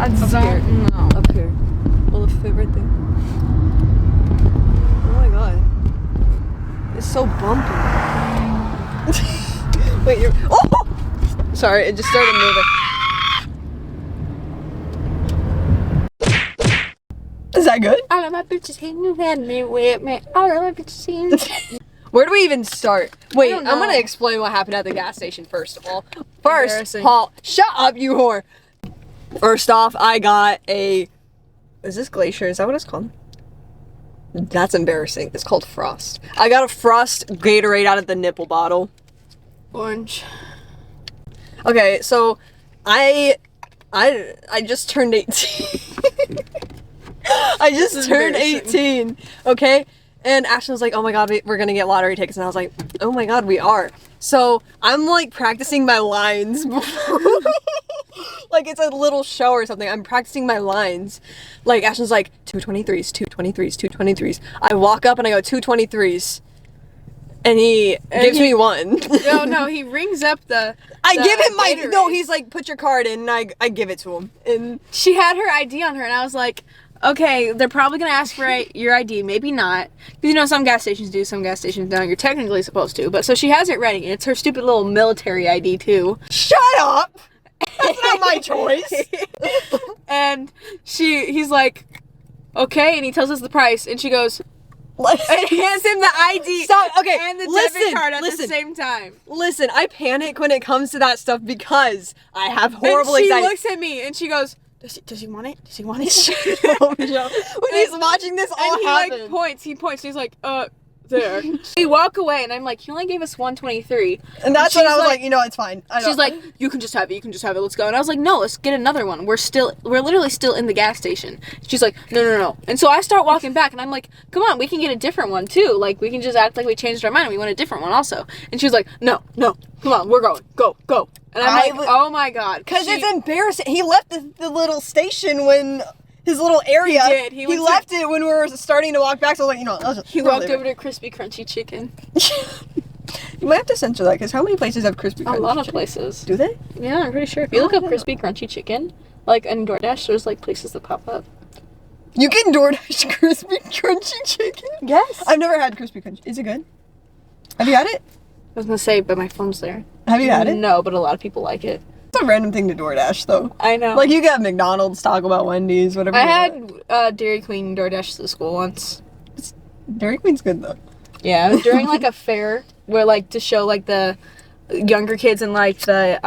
I Up here. don't know. Up here. Well, the fit right there. Oh my god. It's so bumpy. Wait, you're... Oh! Sorry, it just started moving. Is that good? All of my bitches hate me, had me with me. All of my bitches hate me. Where do we even start? Wait, don't I'm gonna know. explain what happened at the gas station first of all. First, Embarrassing. Paul, shut up, you whore. First off, I got a... Is this Glacier? Is that what it's called? That's embarrassing. It's called Frost. I got a Frost Gatorade out of the nipple bottle. Orange. Okay, so I just turned 18. I just turned 18, okay? And Ashton was like, oh my god, we're gonna get lottery tickets. And I was like, oh my god, we are. So I'm like practicing my lines before. Like it's a little show or something. I'm practicing my lines. Like Ashton's like, 223s, 223s, 223s. I walk up and I go, 223s. And he gives me one. No, he rings up the I give him my... Gatorade. No, he's like, put your card in, and I give it to him. And She had her ID on her, and I was like, okay, they're probably gonna ask for your ID, maybe not. Because you know, some gas stations do, some gas stations don't. You're technically supposed to, but so she has it ready, and it's her stupid little military ID too. shut up! That's not my choice. And he's like, okay, and he tells us the price, and she goes, Like, and hands him the ID. Stop. Okay, and the listen, debit card at listen. the same time. Listen, I panic when it comes to that stuff because I have horrible and she anxiety. looks at me and she goes, does he want it? Does he want it? When he's watching this all and he happen. like points. He points. He's like, there. We walk away, and I'm like, he only gave us 123. And that's when she's I was like, you know, it's fine. She's like, you can just have it. You can just have it. Let's go. And I was like, no, let's get another one. We're literally still in the gas station. She's like, no. And so I start walking back, and I'm like, come on, we can get a different one too. Like we can just act like we changed our mind and we want a different one also. And she was like, no, come on, we're going, go. And I'm like, oh my god, because it's embarrassing. He left the little station when. His little area. He did. He left it when we were starting to walk back. So I was like, you know, he walked over to Crispy Crunchy Chicken. You might have to censor that because how many places have Crispy Crunchy A lot of Chicken? places. Do they? Yeah, I'm pretty sure. If you look up Crispy Crunchy Chicken, like in DoorDash, there's like places that pop up. You can DoorDash Crispy Crunchy Chicken? Yes. I've never had Crispy Crunchy. Is it good? Have you had it? I was gonna say, but my phone's there. Have you had it? No, but a lot of people like it. It's a random thing to DoorDash, though. I know. Like, you got McDonald's, Taco Bell, Wendy's, whatever I you want. had Dairy Queen DoorDash to the school once. Dairy Queen's good, though. Yeah, it was during like a fair where like to show like the younger kids in like the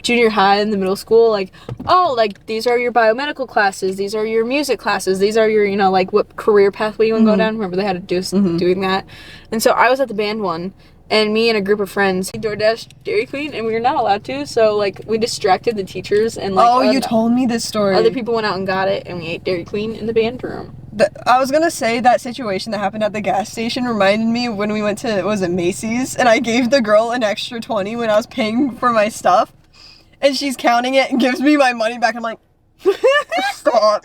junior high and the middle school, like, oh, like these are your biomedical classes, these are your music classes, these are your, you know, like what career pathway you want to go down. Remember they had to do doing that. And so I was at the band one. And me and a group of friends DoorDashed Dairy Queen, and we were not allowed to, so, like, we distracted the teachers, and, like... Oh, you told me this story. Other people went out and got it, and we ate Dairy Queen in the band room. I was gonna say that situation that happened at the gas station reminded me when we went to, was it Macy's? And I gave the girl an extra 20 when I was paying for my stuff. And she's counting it and gives me my money back. I'm like, stop.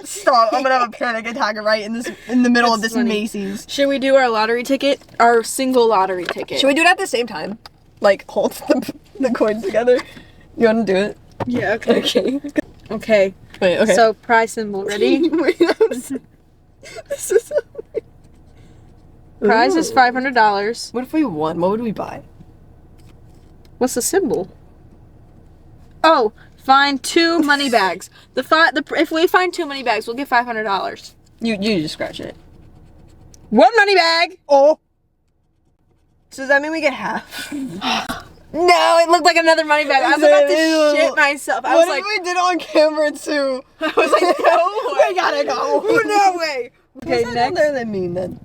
I'm gonna have a panic attack right in the middle of this funny. Macy's. Should we do our lottery ticket? Our single lottery ticket. Should we do it at the same time? Like, hold the coins together? You wanna do it? Yeah, okay. Okay. Wait, okay. So, prize symbol, ready? This is so weird. Prize is $500. What if we won? What would we buy? What's the symbol? Oh, find 2 money bags. If we find 2 money bags, we'll get $500. You just scratch it. 1 money bag! Oh! So does that mean we get half? No, it looked like another money bag. I was about to shit myself. I was like, we did it on camera too? I was like, no way. We gotta go. No way. Okay, What's next. that mean then?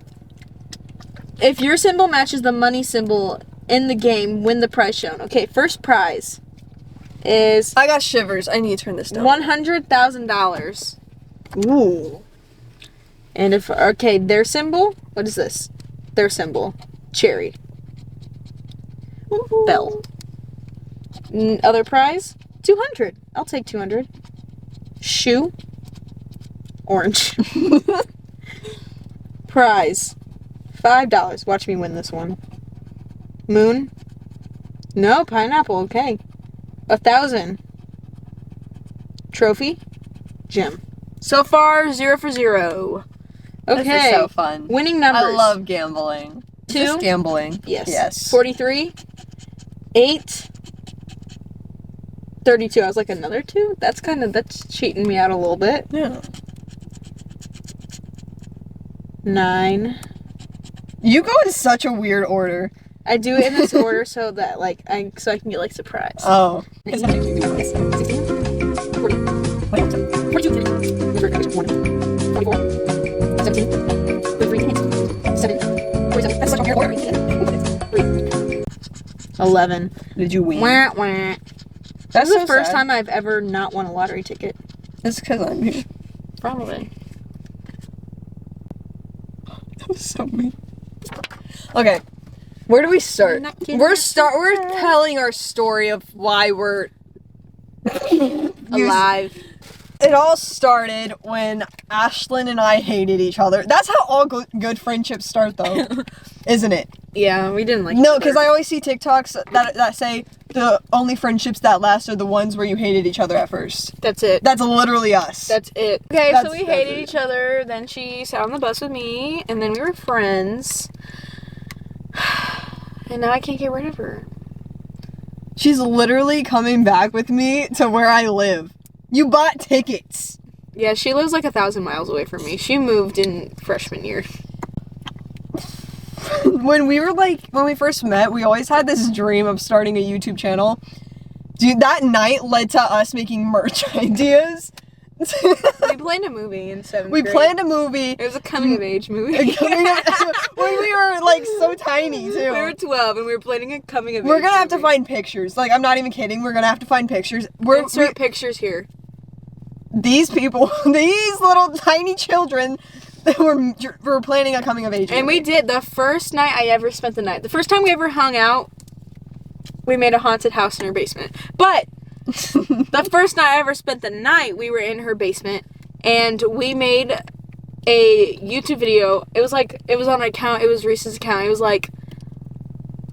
If your symbol matches the money symbol in the game, win the prize shown. Okay, first prize is I got shivers. I need to turn this down. $100,000. Ooh. And if, okay, their symbol, what is this? Their symbol, cherry. Ooh. Bell. Other prize, 200. I'll take 200. Shoe, orange. Prize, $5. Watch me win this one. Moon. No, pineapple. Okay. 1,000. Trophy, gym. So far, 0 for 0. Okay. This is so fun. Winning numbers. I love gambling. 2? Just gambling. Yes. 43. 8. 32. I was like, another 2? That's cheating me out a little bit. Yeah. 9. You go in such a weird order. I do it in this order so that like I can get like surprised. Oh. 16, 40, 42, 44, 17, 33, 7, 47. That's such a weird order. 11. Did you win? Wah, wah. That's This is the so first sad. time I've ever not won a lottery ticket. It's because I'm here. Probably. That was so mean. Okay. Where do we start? We're telling our story of why we're Alive. It all started when Ashlyn and I hated each other. That's how all good friendships start, though, isn't it? Yeah, we didn't like No, each other. because I always see TikToks that say the only friendships that last are the ones where you hated each other at first. That's it. That's literally us. That's it. Okay, That's- so we that's hated it. each other. Then she sat on the bus with me, and then we were friends. And now I can't get rid of her. She's literally coming back with me to where I live. You bought tickets. Yeah, she lives like 1,000 miles away from me. She moved in freshman year. When we first met, we always had this dream of starting a YouTube channel. Dude, that night led to us making merch ideas. We planned a movie in 7th We grade. planned a movie. It was a coming-of-age movie. When we were like so tiny too. We were 12 and we were planning a coming-of-age We're gonna have to movie. find pictures. Like, I'm not even kidding. We're gonna have to find pictures. Insert pictures here. These people, these little tiny children, were planning a coming of age. And we did. The first night I ever spent the night. The first time we ever hung out, we made a haunted house in her basement. But the first night I ever spent the night, we were in her basement, and we made a YouTube video. It was on my account. It was Reese's account. It was like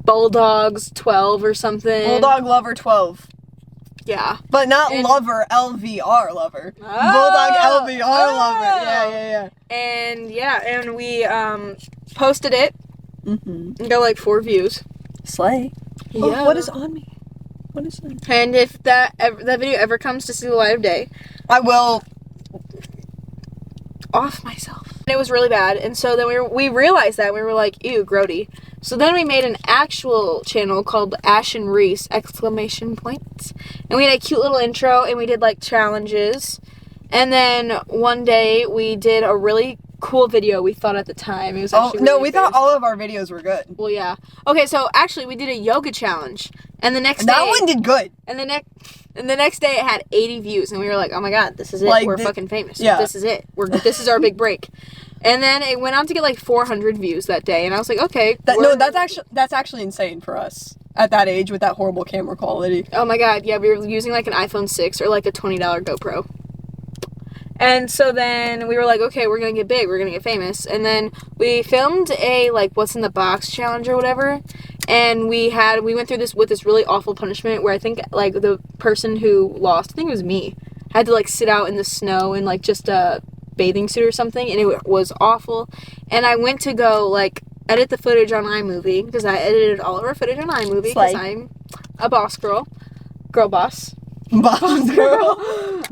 Bulldogs 12 or something. Bulldog Lover 12. Yeah. But not And- lover, LVR lover. Oh. Bulldog LVR lover. Oh. Yeah. And we posted it. Mm-hmm. And got like 4 views. Slay. Yeah. Oh, what is on me? What is that? And if that video ever comes to see the light of day, I will. off myself. And it was really bad. And so then we realized that. We were like, ew, grody. So then we made an actual channel called Ash and Reese, ! And we had a cute little intro, and we did like challenges. And then one day we did a really cool video we thought at the time. It was actually No, really we thought embarrassing. all of our videos were good. Well, yeah. Okay, so actually we did a yoga challenge. And the next That day, one did good. And the next day it had 80 views, and we were like, "Oh my god, this is it! Like, We're fucking famous! yeah. This is it! This is our big break!" And then it went on to get like 400 views that day, and I was like, "Okay." That's actually insane for us at that age with that horrible camera quality. Oh my god, yeah, we were using like an iPhone 6 or like a $20 GoPro. And so then we were like, okay, we're gonna get big, we're gonna get famous. And then we filmed a like what's in the box challenge or whatever. And we went through this with this really awful punishment where I think like the person who lost, I think it was me, had to like sit out in the snow in like just a bathing suit or something, and it was awful. And I went to go like edit the footage on iMovie, because I edited all of our footage on iMovie because Slay. I'm a boss girl boss. Boss girl.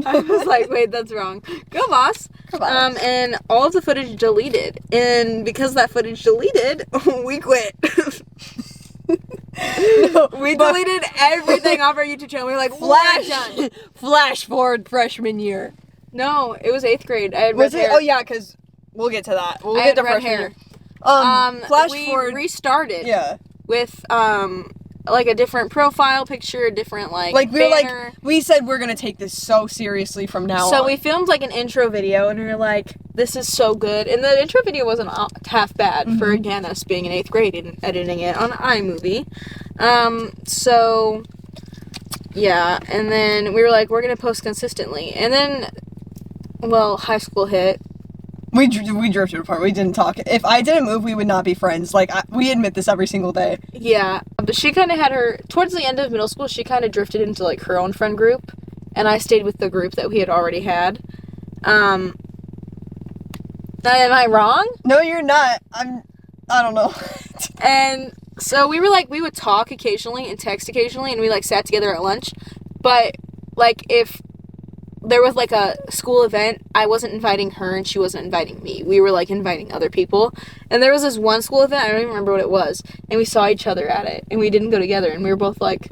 I was like, wait, that's wrong. Go boss. And all of the footage deleted. And because that footage deleted, we quit. We deleted everything off our YouTube channel. We were like, we're done. Flash forward freshman year. No, it was 8th grade. I had Was red it? hair. Oh yeah, because we'll get to that. We'll I get had to red freshman hair. year. Flash we forward. restarted Yeah. with like a different profile picture, a different like Like we were banner. we said we're gonna take this so seriously from now on. So we filmed like an intro video, and we were like, this is so good. And the intro video wasn't half bad for, again, us being in 8th grade and editing it on iMovie. So, yeah. And then we were like, we're going to post consistently. And then, well, high school hit. We drifted apart. We didn't talk. If I didn't move, we would not be friends. Like, we admit this every single day. Yeah. But she kind of had towards the end of middle school, she kind of drifted into like her own friend group. And I stayed with the group that we had already had. Am I wrong? No, you're not. I don't know. And so we would talk occasionally and text occasionally, and we like sat together at lunch. But like if there was like a school event, I wasn't inviting her and she wasn't inviting me. We were like inviting other people. And there was this one school event, I don't even remember what it was, and we saw each other at it, and we didn't go together, and we were both like,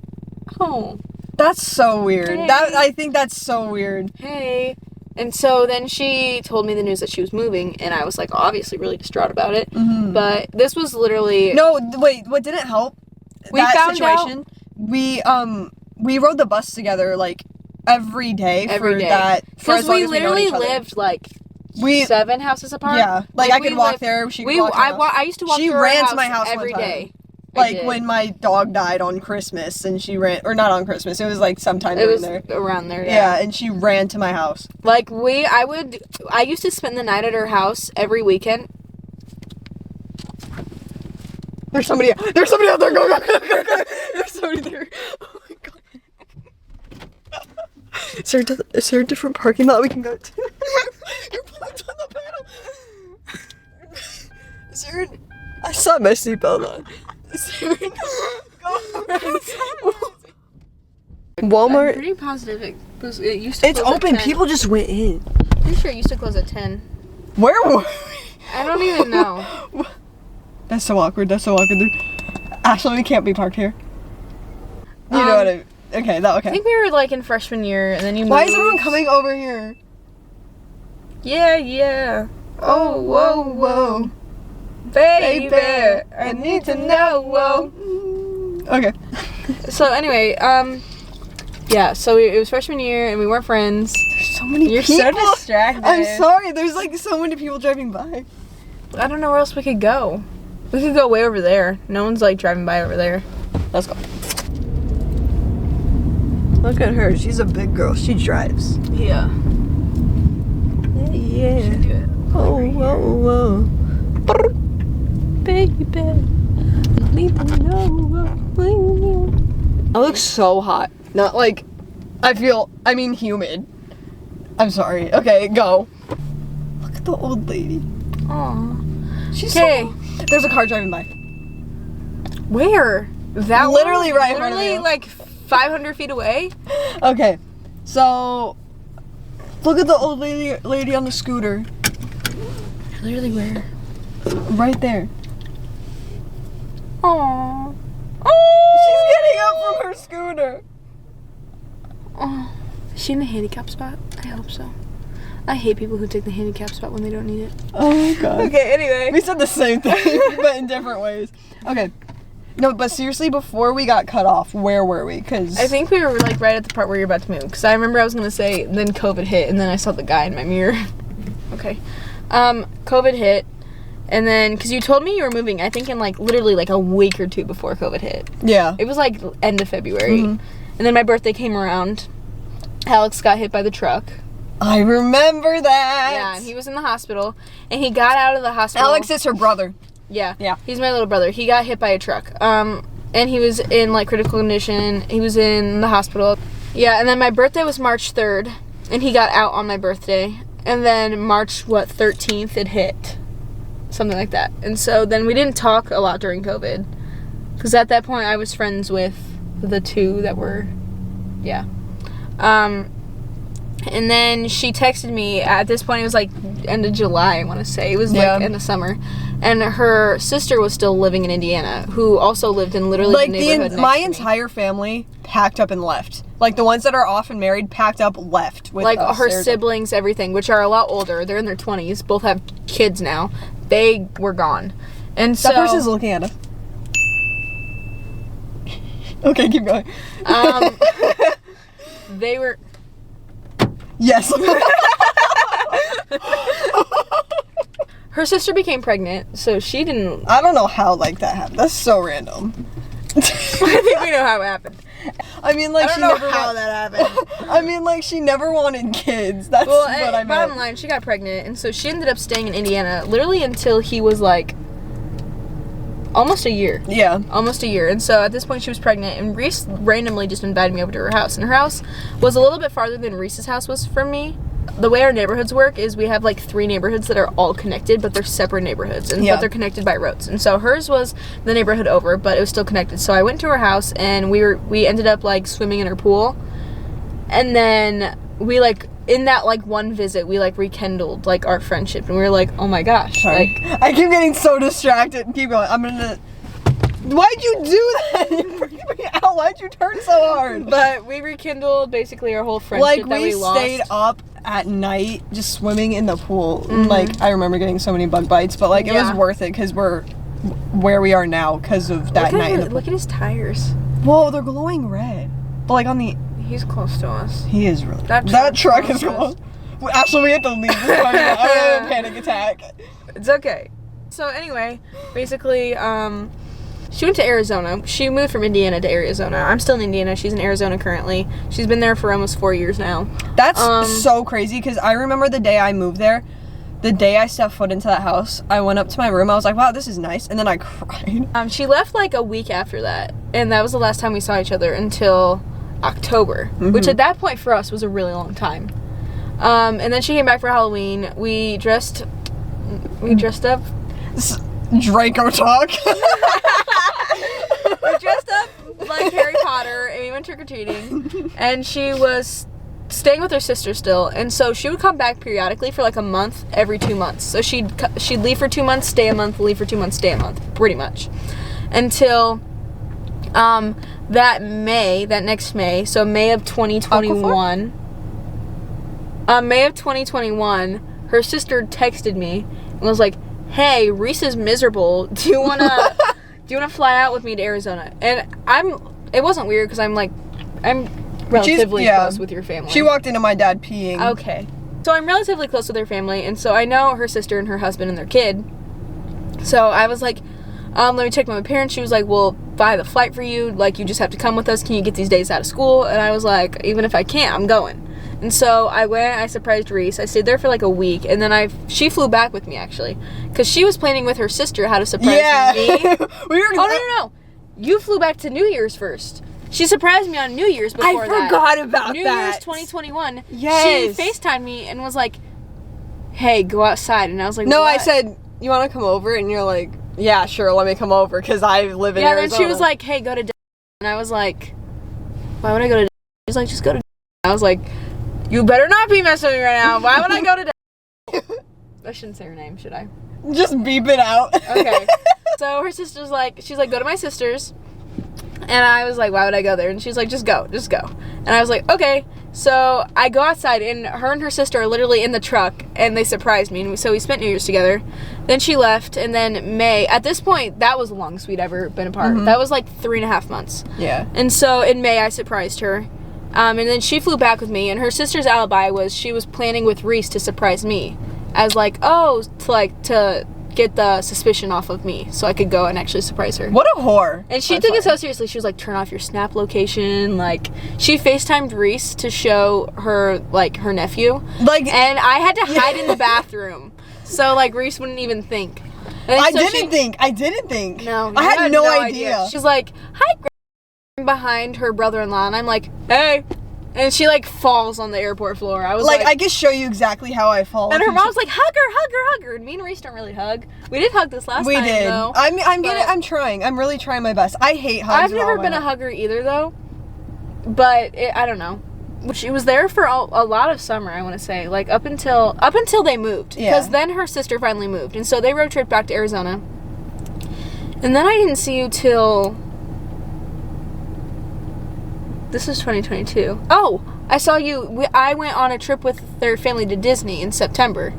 oh. That's so weird. Hey. I think that's so weird. Hey. And so then she told me the news that she was moving, and I was like obviously really distraught about it. Mm-hmm. But this was literally wait, what didn't help? We found situation. We rode the bus together like every day that because we literally lived like 7 houses apart. Yeah, like I could walk there. She could walk. I used to walk. She ran to my house every day. Like when my dog died on Christmas, and she ran, or not on Christmas. It was like sometime there. Around there. Yeah, and she ran to my house. Like I used to spend the night at her house every weekend. There's somebody out there. Go. There's somebody there. Oh my god. Is there a different parking lot we can go to? You're plugged on the panel. Is there I saw my seatbelt on. Is there Walmart. I'm pretty positive it used to It's close open. at 10. People just went in. Pretty sure it used to close at 10. Where were we? I don't even know. That's so awkward. Ashley, we can't be parked here. You know what I mean. Okay. I think we were like in freshman year, and then you moved. Why is everyone coming over here? Yeah. Oh, whoa. Baby, I need to know. Whoa. Okay. So anyway, yeah. So it was freshman year, and we weren't friends. There's so many You're people. so distracted. I'm sorry. There's like so many people driving by. I don't know where else we could go. We could go way over there. No one's like driving by over there. Let's go. Look at her. She's a big girl. She drives. Yeah. Yeah. Do it. Whoa. Baby, need to know. I look so hot. Not like, I mean humid. I'm sorry. Okay, go. Look at the old lady. Aw. She's Okay. There's a car driving by. Where? That Literally one? right in front of Literally you. like 500 feet away? Okay, so look at the old lady on the scooter. Literally where? Right there. Aww. She's getting up from her scooter. Oh, is she in the handicap spot? I hope so. I hate people who take the handicap spot when they don't need it. Oh my god. Okay, anyway. We said the same thing, but in different ways. Okay. No, but seriously, before we got cut off, where were we? Because I think we were like right at the part where you're about to move. Because I remember I was going to say, then COVID hit, and then I saw the guy in my mirror. Okay. COVID hit, and then, because you told me you were moving, I think in like literally like a week or two before COVID hit. Yeah. It was like end of February. Mm-hmm. And then my birthday came around. Alex got hit by the truck. I remember that. Yeah, and he was in the hospital, and he got out of the hospital. Alex is her brother. Yeah. Yeah. He's my little brother. He got hit by a truck. And he was in like critical condition. He was in the hospital. Yeah, and then my birthday was March 3rd, and he got out on my birthday. And then March 13th it hit. Something like that. And so then we didn't talk a lot during COVID. Cuz at that point I was friends with the two that were and then she texted me. At this point, it was like end of July, I want to say. It was like end of summer. And her sister was still living in Indiana, who also lived in literally like the neighborhood my next to me. entire family packed up and left. Like the ones that are off and married packed up, left with like us. her siblings, everything, which are a lot older. They're in their 20s. Both have kids now. They were gone. And so that person's looking at us. Okay, keep going. They were. Yes. Her sister became pregnant, so she didn't. I don't know how like that happened. That's so random. I think we know how it happened. I mean, like, I don't know how that happened. I mean, like, she never wanted kids. That's what I meant. Bottom line, she got pregnant, and so she ended up staying in Indiana literally until he was like almost a year. Yeah. Almost a year. And so at this point she was pregnant, and Reese randomly just invited me over to her house. And her house was a little bit farther than Reese's house was from me. the way our neighborhoods work is we have like 3 neighborhoods that are all connected, but they're separate neighborhoods, and but they're connected by roads. And so hers was the neighborhood over, but it was still connected. So I went to her house, and we ended up like swimming in her pool, and then we like in that like one visit we like rekindled like our friendship, and we were like, oh my gosh. Sorry. Like I keep getting so distracted. Keep going. I'm gonna. Why'd you do that? You freaked me out. Why'd you turn so hard? But we rekindled basically our whole friendship Like that we lost. stayed up at night just swimming in the pool. Like I remember getting so many bug bites, but like it was worth it because we're where we are now because of that night. Look at his tires. Whoa, they're glowing red. But like on the. He's close to us. He is really. That truck is close. Actually, we have to leave this one. I have a panic attack. It's okay. So anyway, basically, she went to Arizona. She moved from Indiana to Arizona. I'm still in Indiana. She's in Arizona currently. She's been there for almost 4 years now. That's so crazy because I remember the day I moved there. The day I stepped foot into that house, I went up to my room. I was like, wow, this is nice. And then I cried. She left like a week after that. And that was the last time we saw each other until October. Which at that point for us was a really long time. And then she came back for Halloween. We dressed up. Draco talk. We dressed up like Harry Potter and we went trick-or-treating, and she was staying with her sister still, and so she would come back periodically for like a month every 2 months. So she'd leave for 2 months, stay a month, leave for 2 months, stay a month, pretty much until that next May, so May of 2021. May of 2021, her sister texted me and was like, hey, Reese is miserable. Do you wanna fly out with me to Arizona? And it wasn't weird because I'm relatively close with your family. She walked into my dad peeing. Okay. So I'm relatively close with her family, and so I know her sister and her husband and their kid. So I was like, let me check with my parents. She was like, we'll buy the flight for you. Like, you just have to come with us. Can you get these days out of school? And I was like, even if I can't, I'm going. And so I went, I surprised Reese. I stayed there for like a week, and then she flew back with me actually, because she was planning with her sister how to surprise me. No. You flew back to New Year's first. She surprised me on New Year's before that. I forgot about New that. Year's 2021. Yes. She FaceTimed me and was like, hey, go outside. And I was like, no, what? I said, you want to come over? And you're like, yeah, sure, let me come over, because I live in Arizona. Yeah, then she was like, hey, go to Denver. And I was like, why would I go to Denver? She was like, just go to Denver. I was like, you better not be messing with me right now. Why would I go to Denver? I shouldn't say her name, should I? Just beep it out. Okay. So her sister's like, she's like, go to my sister's. And I was like, why would I go there? And she's like, just go. And I was like, okay. So I go outside, and her and her sister are literally in the truck, and they surprised me. And so we spent New Year's together. Then she left, and then May. At this point, that was the longest we'd ever been apart. That was like 3.5 months. Yeah. And so in May, I surprised her. And then she flew back with me, and her sister's alibi was she was planning with Reese to surprise me, as like, to get the suspicion off of me, so I could go and actually surprise her. What a whore! And she took it so seriously. She was like, turn off your Snap location. Like, she FaceTimed Reese to show her like her nephew. Like, and I had to hide in the bathroom, so like Reese wouldn't even think. I didn't think. No, I had no idea. She's like, hi. Behind her brother-in-law, and I'm like, hey, and she like falls on the airport floor. I was like, I can show you exactly how I fall. And her mom's like, hug her. And me and Reese don't really hug. We did hug this last time. We did. Though, I'm trying. I'm really trying my best. I hate hugs. I've never been a hugger either, though. But I don't know. She was there for a lot of summer, I want to say, like up until they moved. Because then her sister finally moved, and so they road tripped back to Arizona. And then I didn't see you till. This is 2022. Oh, I saw you. I went on a trip with their family to Disney in September.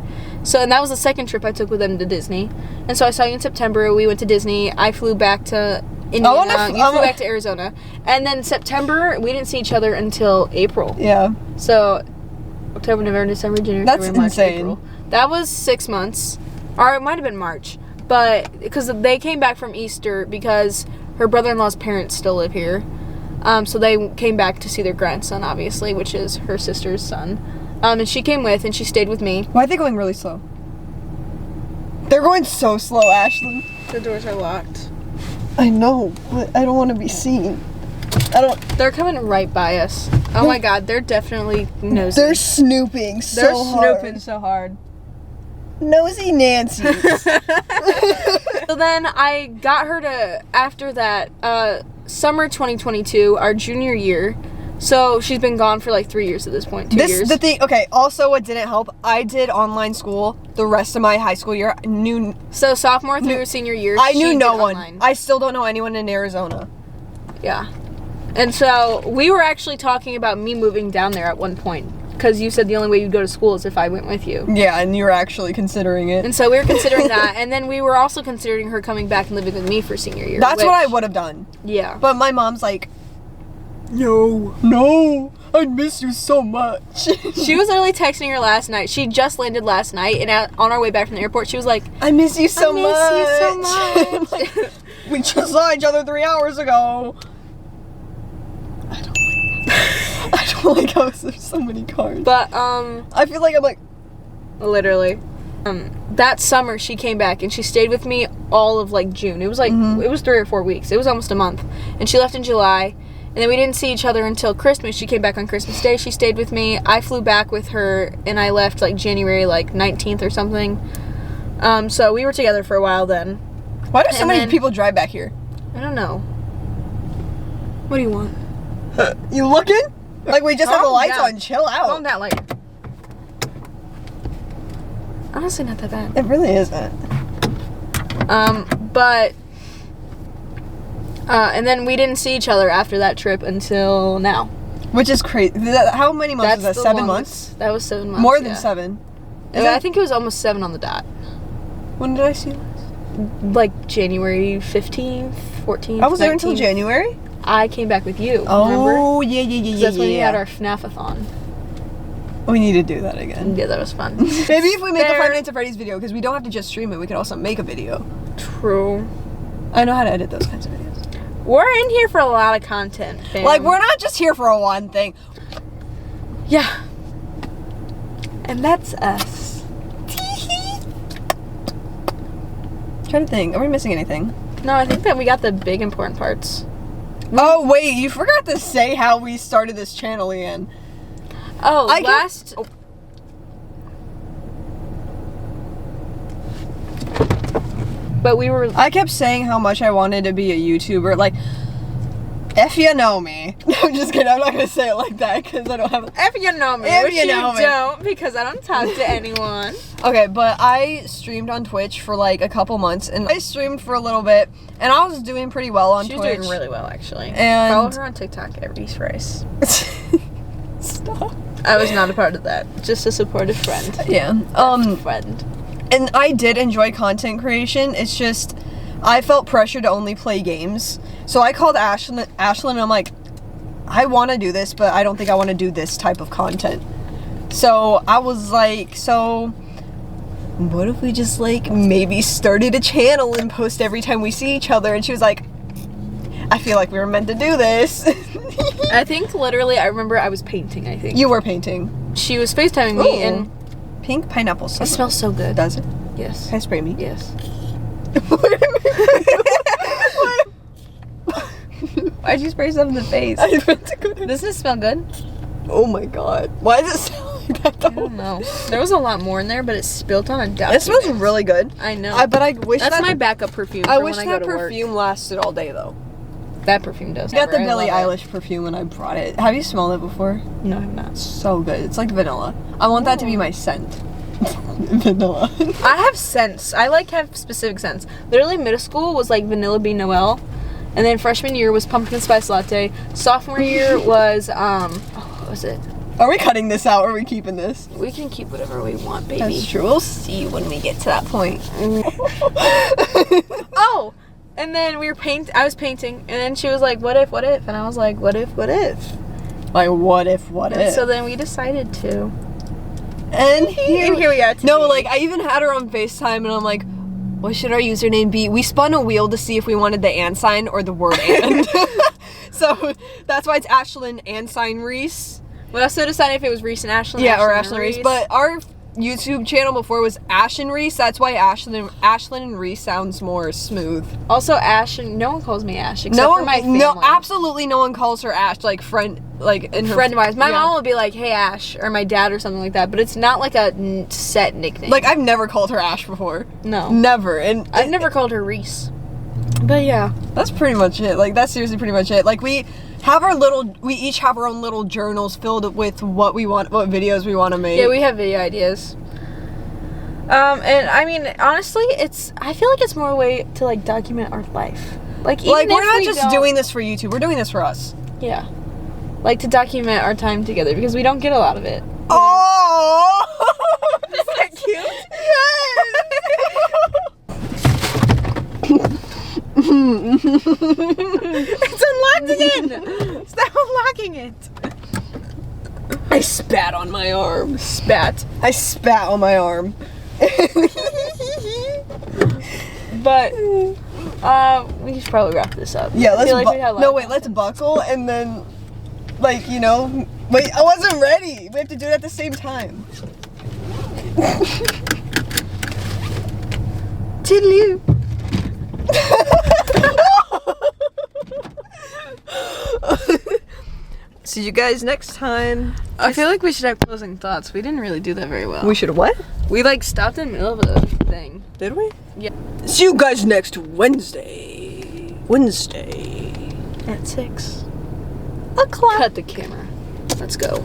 And that was the second trip I took with them to Disney. And so I saw you in September. We went to Disney. I flew back to Indiana. You flew back to Arizona. And then September, we didn't see each other until April. Yeah. So October, November, December, January, February, March, insane. April. That was 6 months. Or it might have been March. But because they came back from Easter because her brother-in-law's parents still live here. So they came back to see their grandson, obviously, which is her sister's son. And she came with, and she stayed with me. Why are they going really slow? They're going so slow, Ashley. The doors are locked. I know, but I don't want to be seen. They're coming right by us. Oh my god, they're definitely nosy. They're snooping so hard. They're snooping so hard. Nosy Nancy. So then I got her to, after that, summer 2022, our junior year. So she's been gone for like 3 years at this point. 2 years. The thing. Okay. Also, what didn't help? I did online school the rest of my high school year. So sophomore through senior year, I knew no one. Online. I still don't know anyone in Arizona. Yeah. And so we were actually talking about me moving down there at one point. Because you said the only way you'd go to school is if I went with you. Yeah, and you were actually considering it. And so we were considering that. And then we were also considering her coming back and living with me for senior year. That's what I would have done. Yeah. But my mom's like, no, I'd miss you so much. She was literally texting her last night. She just landed last night. And on our way back from the airport, she was like, I miss you so much. I miss you so much. Like, we just saw each other 3 hours ago. I don't like how there's so many cars. But, I feel like I'm like... Literally. That summer, she came back and she stayed with me all of, like, June. It was, like, It was 3 or 4 weeks. It was almost a month. And she left in July. And then we didn't see each other until Christmas. She came back on Christmas Day. She stayed with me. I flew back with her, and I left, like, January, like, 19th or something. So we were together for a while then. Why do so many people drive back here? I don't know. What do you want? You looking? Like, we just have the lights down. on. Chill out. Calm down, like. Honestly, not that bad. It really isn't. And then we didn't see each other after that trip until now. Which is crazy. How many months was that? 7 months? That was 7 months. More than 7. I think it was almost 7 on the dot. When did I see this? Like January 15th, 14th. I was there 19th. until January? I came back with you. Oh, remember? yeah. That's when we had our FNAF-a-thon. We need to do that again. Yeah, that was fun. Maybe if we make a Five Nights at Freddy's video, because we don't have to just stream it, we could also make a video. True. I know how to edit those kinds of videos. We're in here for a lot of content, fam. Like, we're not just here for a one thing. Yeah. And that's us. Trying to think. Are we missing anything? No, I think that we got the big important parts. Oh, wait. You forgot to say how we started this channel, Ian. Oh, But we were... I kept saying how much I wanted to be a YouTuber. Like, if you know me. No, I'm just kidding. I'm not going to say it like that because I don't have... If you know me. If which you know me. don't, because I don't talk to anyone. Okay, but I streamed on Twitch for like a couple months, and I streamed for a little bit, and I was doing pretty well on Twitch. She's doing really well, actually. And follow her on TikTok at Reese Rice. Stop. I was not a part of that. Just a supportive friend. Yeah. Friend. And I did enjoy content creation. It's just I felt pressure to only play games. So I called Ashlyn and I'm like, I want to do this, but I don't think I want to do this type of content. So I was like, so what if we just like maybe started a channel and post every time we see each other? And she was like, I feel like we were meant to do this. I think literally, I remember I was painting, I think. You were painting. She was FaceTiming me and... Pink pineapple. It smells so good. Does it? Yes. Can I spray me? Yes. Why'd you spray something in the face? I meant to go to... Doesn't it smell good? Oh my god. Why does it smell like that though? I don't know. There was a lot more in there, but it spilled on a document. It smells really good. I know. But I wish That's that... my backup perfume I for wish when I that go to perfume work. lasted all day though. That perfume does. I got the I Billie love it. Eilish perfume when I brought it. Have you smelled it before? No, I'm not. So good. It's like vanilla. I want that to be my scent. Vanilla. I have scents. I like have specific scents. Literally, middle school was like Vanilla Bean Noel, and then freshman year was Pumpkin Spice Latte. Sophomore year was what was it? Are we cutting this out or are we keeping this? We can keep whatever we want, baby. That's true. We'll see when we get to that point. Oh, and then I was painting, and then she was like, "What if?" And I was like, "What if?" Like, what if? And so then we decided to. And here we are today. No, like, I even had her on FaceTime, and I'm like, what should our username be? We spun a wheel to see if we wanted the and sign or the word and. So, that's why it's Ashlyn and sign Reese. We also decided if it was Reese and Ashlyn. Yeah, or and Ashlyn Reese. But our YouTube channel before was Ash and Reese. That's why Ashlyn and Reese sounds more smooth. Also, Ash, and no one calls me Ash except for my family. No, absolutely no one calls her Ash, like friend, like in her friend-wise. My mom would be like, "Hey, Ash," or my dad or something like that. But it's not like a set nickname. Like I've never called her Ash before. No, never. And I've never called her Reese. But yeah, that's pretty much it. Like that's seriously pretty much it. Like we each have our own little journals filled with what videos we want to make. Yeah, we have video ideas. And I mean, honestly, I feel like it's more a way to like document our life. Like even we're not just doing this for YouTube. We're doing this for us. Yeah. Like to document our time together because we don't get a lot of it. Oh! Is that cute? Yes! It's unlocked again! Stop unlocking it! I spat on my arm. Spat. I spat on my arm. But we should probably wrap this up. Yeah, let's let's buckle and then wait, I wasn't ready. We have to do it at the same time. Toodaloo. See you guys next time. I feel like we should have closing thoughts. We didn't really do that very well. We should what? We like stopped in the middle of the thing. Did we? Yeah. See you guys next Wednesday. At 6 o'clock. Cut the camera. Let's go.